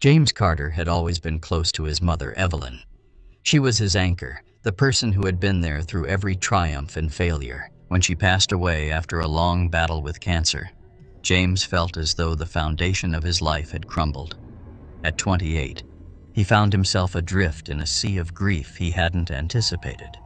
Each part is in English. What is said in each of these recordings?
James Carter had always been close to his mother, Evelyn. She was his anchor, the person who had been there through every triumph and failure. When she passed away after a long battle with cancer, James felt as though the foundation of his life had crumbled. At 28, he found himself adrift in a sea of grief he hadn't anticipated.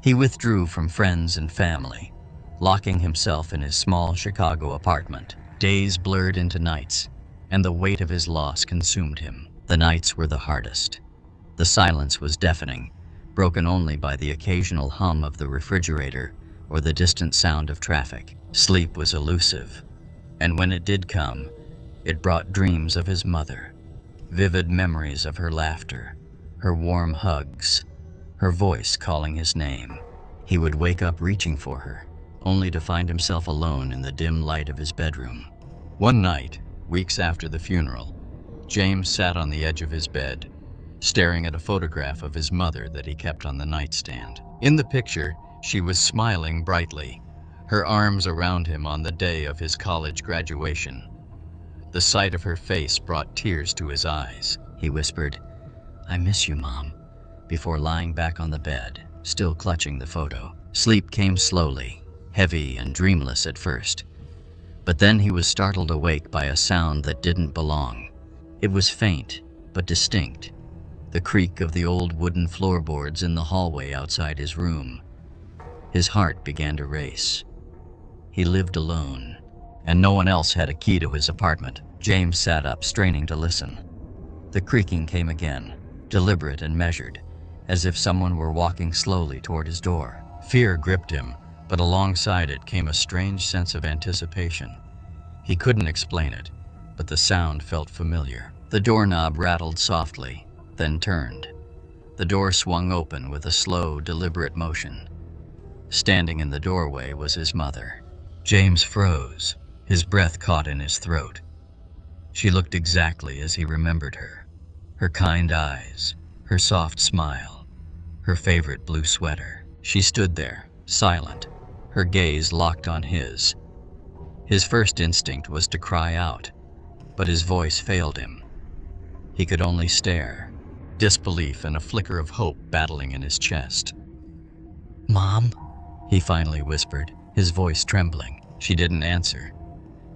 He withdrew from friends and family, locking himself in his small Chicago apartment. Days blurred into nights, and the weight of his loss consumed him. The nights were the hardest. The silence was deafening, broken only by the occasional hum of the refrigerator or the distant sound of traffic. Sleep was elusive, and when it did come, it brought dreams of his mother, vivid memories of her laughter, her warm hugs, her voice calling his name. He would wake up reaching for her, only to find himself alone in the dim light of his bedroom. One night, weeks after the funeral, James sat on the edge of his bed, staring at a photograph of his mother that he kept on the nightstand. In the picture, she was smiling brightly, her arms around him on the day of his college graduation. The sight of her face brought tears to his eyes. He whispered, "I miss you, Mom," before lying back on the bed, still clutching the photo. Sleep came slowly, heavy and dreamless at first. But then he was startled awake by a sound that didn't belong. It was faint, but distinct. The creak of the old wooden floorboards in the hallway outside his room. His heart began to race. He lived alone, and no one else had a key to his apartment. James sat up, straining to listen. The creaking came again, deliberate and measured, as if someone were walking slowly toward his door. Fear gripped him, but alongside it came a strange sense of anticipation. He couldn't explain it, but the sound felt familiar. The doorknob rattled softly, then turned. The door swung open with a slow, deliberate motion. Standing in the doorway was his mother. James froze, his breath caught in his throat. She looked exactly as he remembered her. Her kind eyes, her soft smile, her favorite blue sweater. She stood there, silent, her gaze locked on his. His first instinct was to cry out, but his voice failed him. He could only stare, disbelief and a flicker of hope battling in his chest. "Mom?" he finally whispered, his voice trembling. She didn't answer.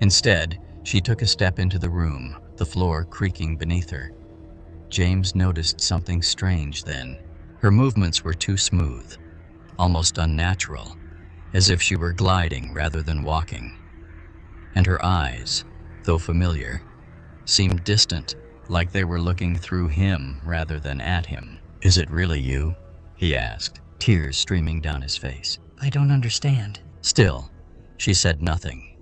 Instead, she took a step into the room, the floor creaking beneath her. James noticed something strange then. Her movements were too smooth, almost unnatural, as if she were gliding rather than walking. And her eyes, though familiar, seemed distant, like they were looking through him rather than at him. "Is it really you?" he asked, tears streaming down his face. "I don't understand." Still, she said nothing.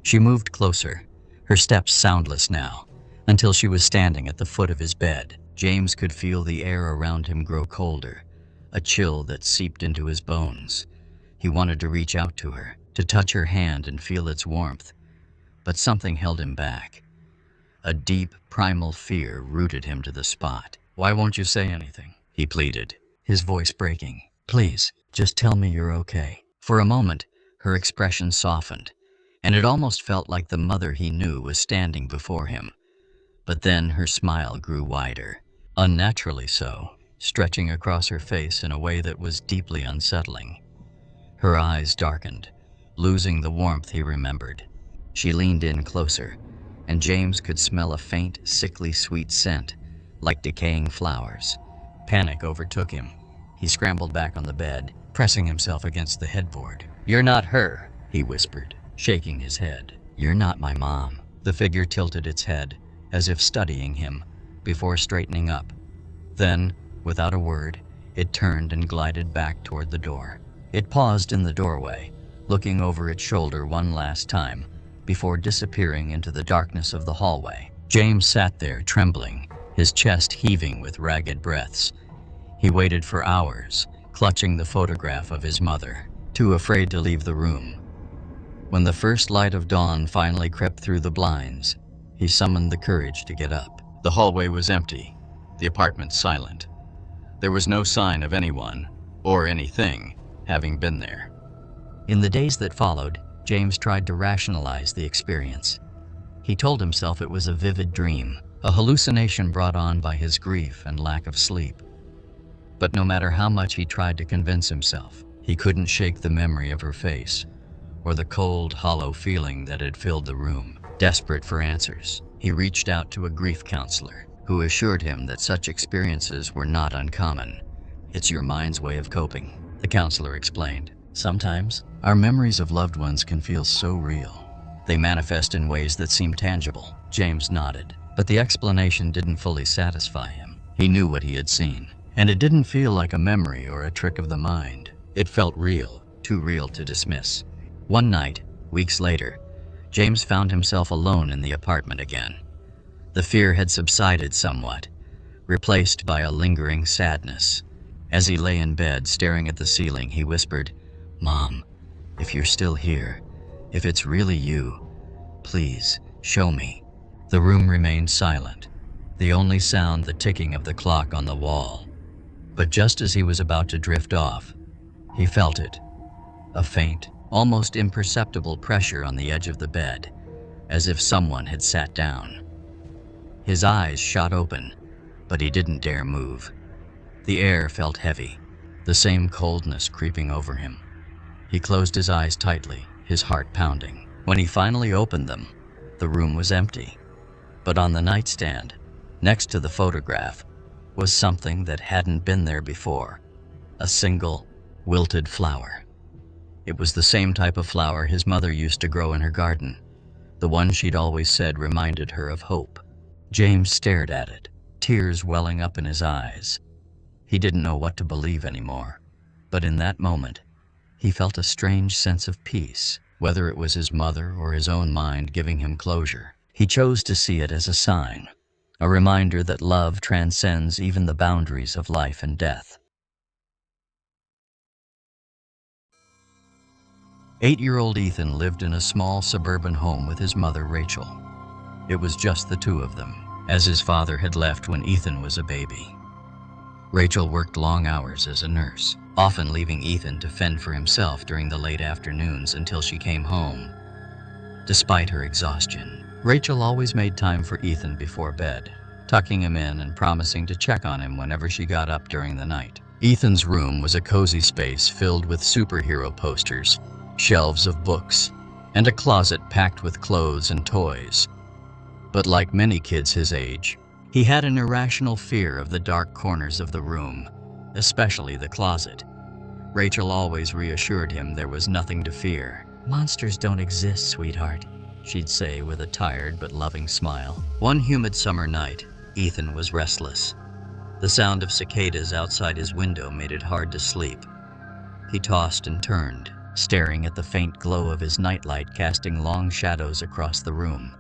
She moved closer, her steps soundless now, until she was standing at the foot of his bed. James could feel the air around him grow colder, a chill that seeped into his bones. He wanted to reach out to her, to touch her hand and feel its warmth, but something held him back. A deep, primal fear rooted him to the spot. "Why won't you say anything?" he pleaded, his voice breaking. "Please, just tell me you're okay." For a moment, her expression softened, and it almost felt like the mother he knew was standing before him. But then her smile grew wider, unnaturally so, stretching across her face in a way that was deeply unsettling. Her eyes darkened, losing the warmth he remembered. She leaned in closer, and James could smell a faint, sickly sweet scent, like decaying flowers. Panic overtook him. He scrambled back on the bed, pressing himself against the headboard. "You're not her," he whispered, shaking his head. "You're not my mom." The figure tilted its head, as if studying him, before straightening up. Then, without a word, it turned and glided back toward the door. It paused in the doorway, looking over its shoulder one last time, before disappearing into the darkness of the hallway. James sat there, trembling, his chest heaving with ragged breaths. He waited for hours, clutching the photograph of his mother, too afraid to leave the room. When the first light of dawn finally crept through the blinds, he summoned the courage to get up. The hallway was empty, the apartment silent. There was no sign of anyone, or anything, having been there. In the days that followed, James tried to rationalize the experience. He told himself it was a vivid dream, a hallucination brought on by his grief and lack of sleep. But no matter how much he tried to convince himself, he couldn't shake the memory of her face, or the cold, hollow feeling that had filled the room. Desperate for answers, he reached out to a grief counselor, who assured him that such experiences were not uncommon. "It's your mind's way of coping," the counselor explained. "Sometimes, our memories of loved ones can feel so real. They manifest in ways that seem tangible." James nodded, but the explanation didn't fully satisfy him. He knew what he had seen, and it didn't feel like a memory or a trick of the mind. It felt real, too real to dismiss. One night, weeks later, James found himself alone in the apartment again. The fear had subsided somewhat, replaced by a lingering sadness. As he lay in bed staring at the ceiling, he whispered, "Mom, if you're still here, if it's really you, please, show me." The room remained silent, the only sound the ticking of the clock on the wall. But just as he was about to drift off, he felt it, a faint, almost imperceptible pressure on the edge of the bed, as if someone had sat down. His eyes shot open, but he didn't dare move. The air felt heavy, the same coldness creeping over him. He closed his eyes tightly, his heart pounding. When he finally opened them, the room was empty. But on the nightstand, next to the photograph, was something that hadn't been there before. A single, wilted flower. It was the same type of flower his mother used to grow in her garden, the one she'd always said reminded her of hope. James stared at it, tears welling up in his eyes. He didn't know what to believe anymore, but in that moment, he felt a strange sense of peace, whether it was his mother or his own mind giving him closure. He chose to see it as a sign, a reminder that love transcends even the boundaries of life and death. 8-year-old Ethan lived in a small suburban home with his mother, Rachel. It was just the two of them, as his father had left when Ethan was a baby. Rachel worked long hours as a nurse, often leaving Ethan to fend for himself during the late afternoons until she came home. Despite her exhaustion, Rachel always made time for Ethan before bed, tucking him in and promising to check on him whenever she got up during the night. Ethan's room was a cozy space filled with superhero posters, shelves of books, and a closet packed with clothes and toys. But like many kids his age, he had an irrational fear of the dark corners of the room, especially the closet. Rachel always reassured him there was nothing to fear. "Monsters don't exist, sweetheart," she'd say with a tired but loving smile. One humid summer night, Ethan was restless. The sound of cicadas outside his window made it hard to sleep. He tossed and turned, staring at the faint glow of his nightlight casting long shadows across the room.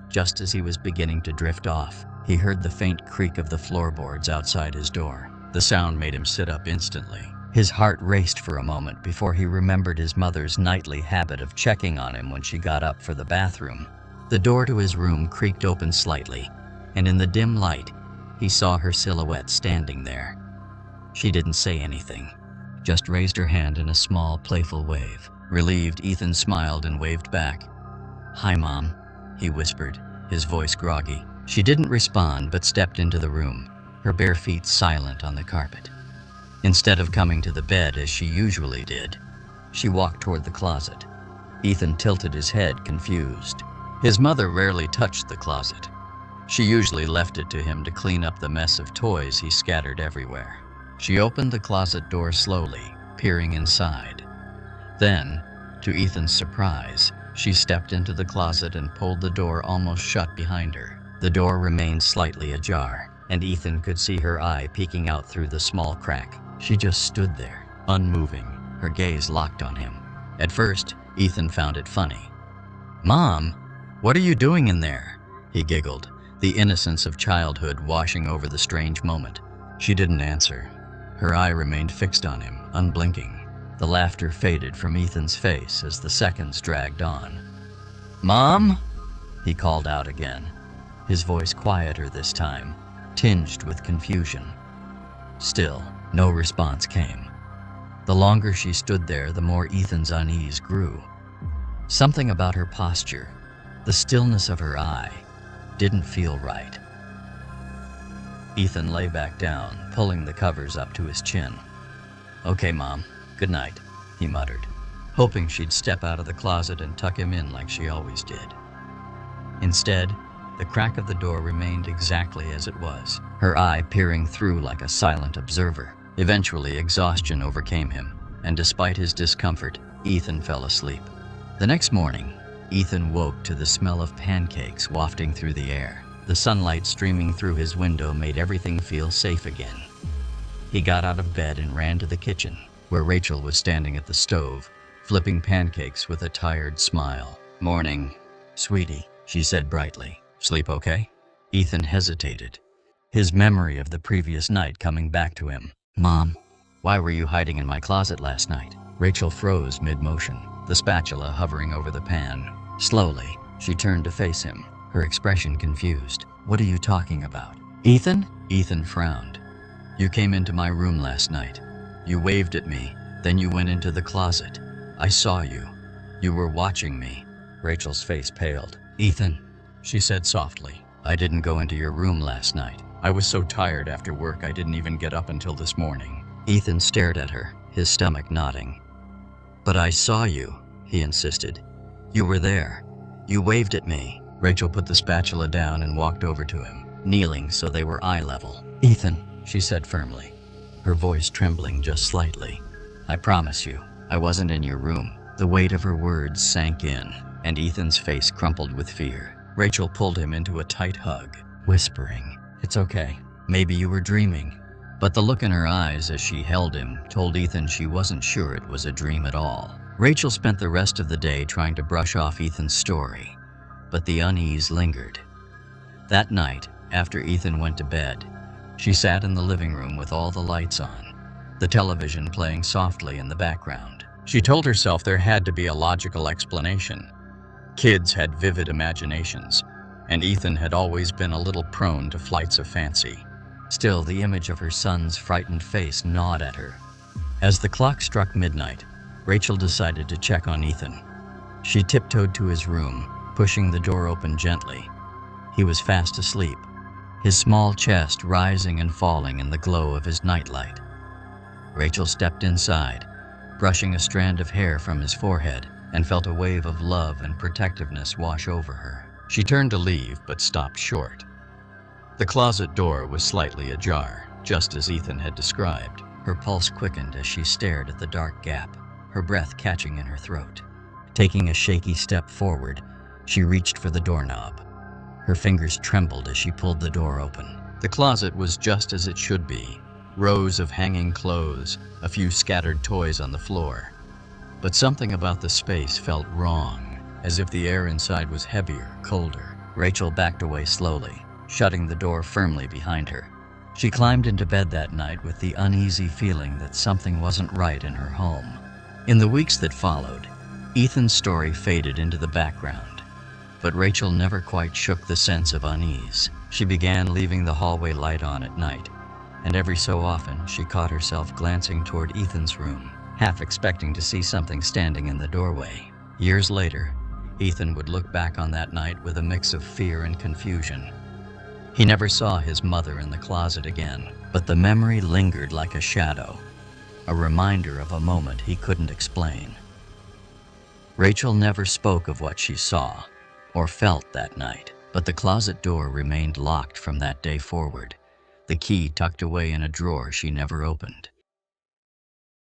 Just as he was beginning to drift off, he heard the faint creak of the floorboards outside his door. The sound made him sit up instantly. His heart raced for a moment before he remembered his mother's nightly habit of checking on him when she got up for the bathroom. The door to his room creaked open slightly, and in the dim light, he saw her silhouette standing there. She didn't say anything, just raised her hand in a small, playful wave. Relieved, Ethan smiled and waved back. "Hi, Mom," he whispered, his voice groggy. She didn't respond but stepped into the room, her bare feet silent on the carpet. Instead of coming to the bed as she usually did, she walked toward the closet. Ethan tilted his head, confused. His mother rarely touched the closet. She usually left it to him to clean up the mess of toys he scattered everywhere. She opened the closet door slowly, peering inside. Then, to Ethan's surprise, she stepped into the closet and pulled the door almost shut behind her. The door remained slightly ajar, and Ethan could see her eye peeking out through the small crack. She just stood there, unmoving, her gaze locked on him. At first, Ethan found it funny. "Mom, what are you doing in there?" he giggled, the innocence of childhood washing over the strange moment. She didn't answer. Her eye remained fixed on him, unblinking. The laughter faded from Ethan's face as the seconds dragged on. "Mom?" he called out again, his voice quieter this time, tinged with confusion. Still, no response came. The longer she stood there, the more Ethan's unease grew. Something about her posture, the stillness of her eye, didn't feel right. Ethan lay back down, pulling the covers up to his chin. "Okay, Mom. Good night," he muttered, hoping she'd step out of the closet and tuck him in like she always did. Instead, the crack of the door remained exactly as it was, her eye peering through like a silent observer. Eventually, exhaustion overcame him, and despite his discomfort, Ethan fell asleep. The next morning, Ethan woke to the smell of pancakes wafting through the air. The sunlight streaming through his window made everything feel safe again. He got out of bed and ran to the kitchen, where Rachel was standing at the stove, flipping pancakes with a tired smile. "Morning, sweetie," she said brightly. "Sleep okay?" Ethan hesitated, his memory of the previous night coming back to him. "Mom, why were you hiding in my closet last night?" Rachel froze mid-motion, the spatula hovering over the pan. Slowly, she turned to face him, her expression confused. "What are you talking about, Ethan?" Ethan frowned. "You came into my room last night. You waved at me, then you went into the closet. I saw you. You were watching me." Rachel's face paled. "Ethan," she said softly, "I didn't go into your room last night. I was so tired after work I didn't even get up until this morning." Ethan stared at her, his stomach knotting. "But I saw you," he insisted. "You were there. You waved at me." Rachel put the spatula down and walked over to him, kneeling so they were eye level. "Ethan," she said firmly, her voice trembling just slightly, "I promise you, I wasn't in your room." The weight of her words sank in, and Ethan's face crumpled with fear. Rachel pulled him into a tight hug, whispering, "It's okay. Maybe you were dreaming." But the look in her eyes as she held him told Ethan she wasn't sure it was a dream at all. Rachel spent the rest of the day trying to brush off Ethan's story, but the unease lingered. That night, after Ethan went to bed, she sat in the living room with all the lights on, the television playing softly in the background. She told herself there had to be a logical explanation. Kids had vivid imaginations, and Ethan had always been a little prone to flights of fancy. Still, the image of her son's frightened face gnawed at her. As the clock struck midnight, Rachel decided to check on Ethan. She tiptoed to his room, pushing the door open gently. He was fast asleep, his small chest rising and falling in the glow of his nightlight. Rachel stepped inside, brushing a strand of hair from his forehead, and felt a wave of love and protectiveness wash over her. She turned to leave, but stopped short. The closet door was slightly ajar, just as Ethan had described. Her pulse quickened as she stared at the dark gap, her breath catching in her throat. Taking a shaky step forward, she reached for the doorknob. Her fingers trembled as she pulled the door open. The closet was just as it should be. Rows of hanging clothes, a few scattered toys on the floor. But something about the space felt wrong, as if the air inside was heavier, colder. Rachel backed away slowly, shutting the door firmly behind her. She climbed into bed that night with the uneasy feeling that something wasn't right in her home. In the weeks that followed, Ethan's story faded into the background, but Rachel never quite shook the sense of unease. She began leaving the hallway light on at night, and every so often she caught herself glancing toward Ethan's room, half expecting to see something standing in the doorway. Years later, Ethan would look back on that night with a mix of fear and confusion. He never saw his mother in the closet again, but the memory lingered like a shadow, a reminder of a moment he couldn't explain. Rachel never spoke of what she saw or felt that night, but the closet door remained locked from that day forward, the key tucked away in a drawer she never opened.